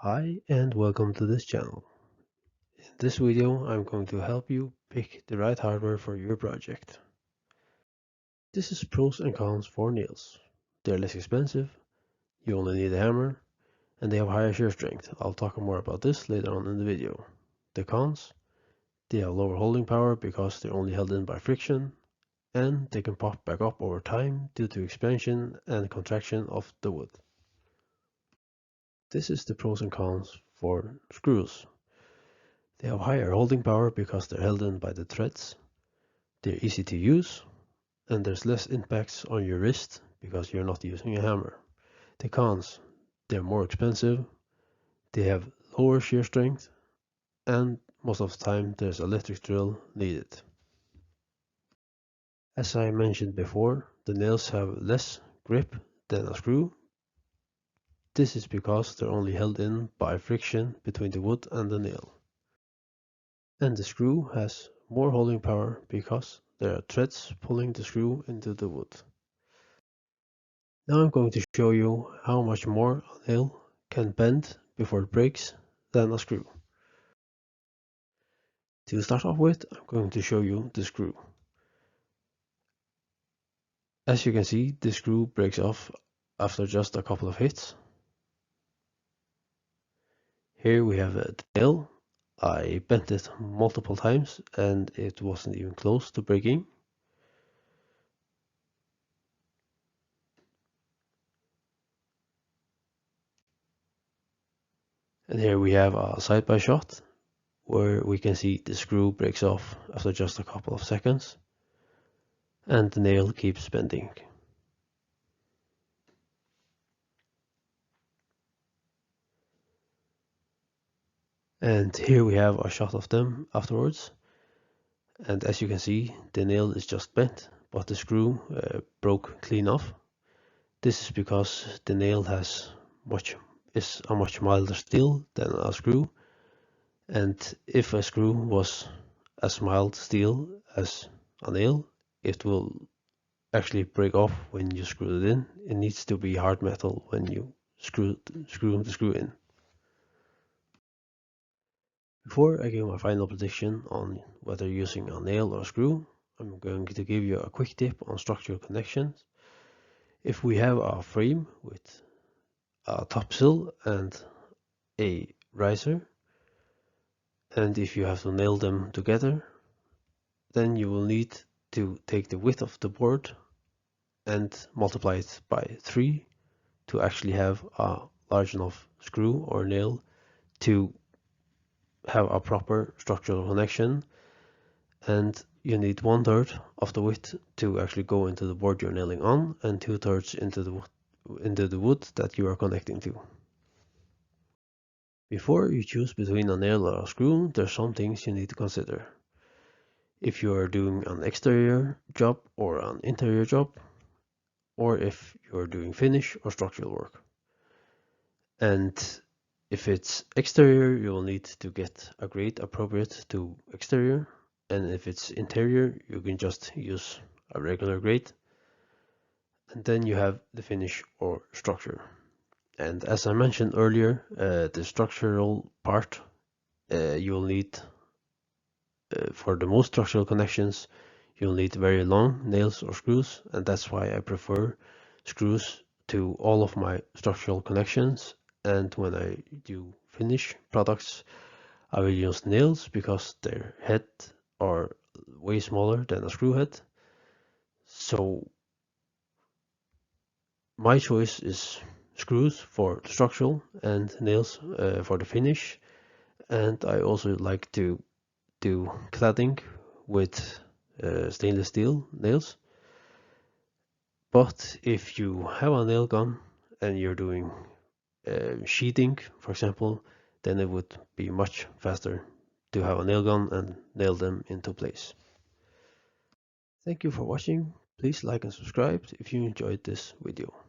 Hi and welcome to this channel. In this video I'm going to help you pick the right hardware for your project. This is pros and cons for nails. They're less expensive, you only need a hammer, and they have higher shear strength. I'll talk more about this later on in the video. The cons: they have lower holding power because they're only held in by friction, and they can pop back up over time due to expansion and contraction of the wood. This is the pros and cons for screws. They have higher holding power because they're held in by the threads. They're easy to use, and there's less impacts on your wrist because you're not using a hammer. The cons: they're more expensive, they have lower shear strength, and most of the time there's electric drill needed. As I mentioned before, the nails have less grip than a screw. This is because they're only held in by friction between the wood and the nail. And the screw has more holding power because there are threads pulling the screw into the wood. Now I'm going to show you how much more a nail can bend before it breaks than a screw. To start off with, I'm going to show you the screw. As you can see, the screw breaks off after just a couple of hits. Here we have a nail. I bent it multiple times and it wasn't even close to breaking. And here we have a side-by shot where we can see the screw breaks off after just a couple of seconds and the nail keeps bending. And here we have a shot of them afterwards, and as you can see, the nail is just bent, but the screw broke clean off. This is because the nail is a much milder steel than a screw, and if a screw was as mild steel as a nail, it will actually break off when you screw it in. It needs to be hard metal when you screw the screw in. Before I give my final prediction on whether using a nail or a screw, I'm going to give you a quick tip on structural connections. If we have a frame with a top sill and a riser, and if you have to nail them together, then you will need to take the width of the board and multiply it by 3 to actually have a large enough screw or nail to have a proper structural connection, and you need 1/3 of the width to actually go into the board you're nailing on, and 2/3 into the wood that you are connecting to. Before you choose between a nail or a screw, there's some things you need to consider. If you are doing an exterior job or an interior job, or if you're doing finish or structural work. And if it's exterior, you will need to get a grade appropriate to exterior, and if it's interior, you can just use a regular grade. And then you have the finish or structure. And as I mentioned earlier, the structural part, you'll need, for the most structural connections, you'll need very long nails or screws, and that's why I prefer screws to all of my structural connections. And when I do finish products, I will use nails because their head are way smaller than a screw head. So my choice is screws for the structural and nails for the finish. And I also like to do cladding with stainless steel nails. But if you have a nail gun and you're doing sheeting, for example, then it would be much faster to have a nail gun and nail them into place. Thank you for watching. Please like and subscribe if you enjoyed this video.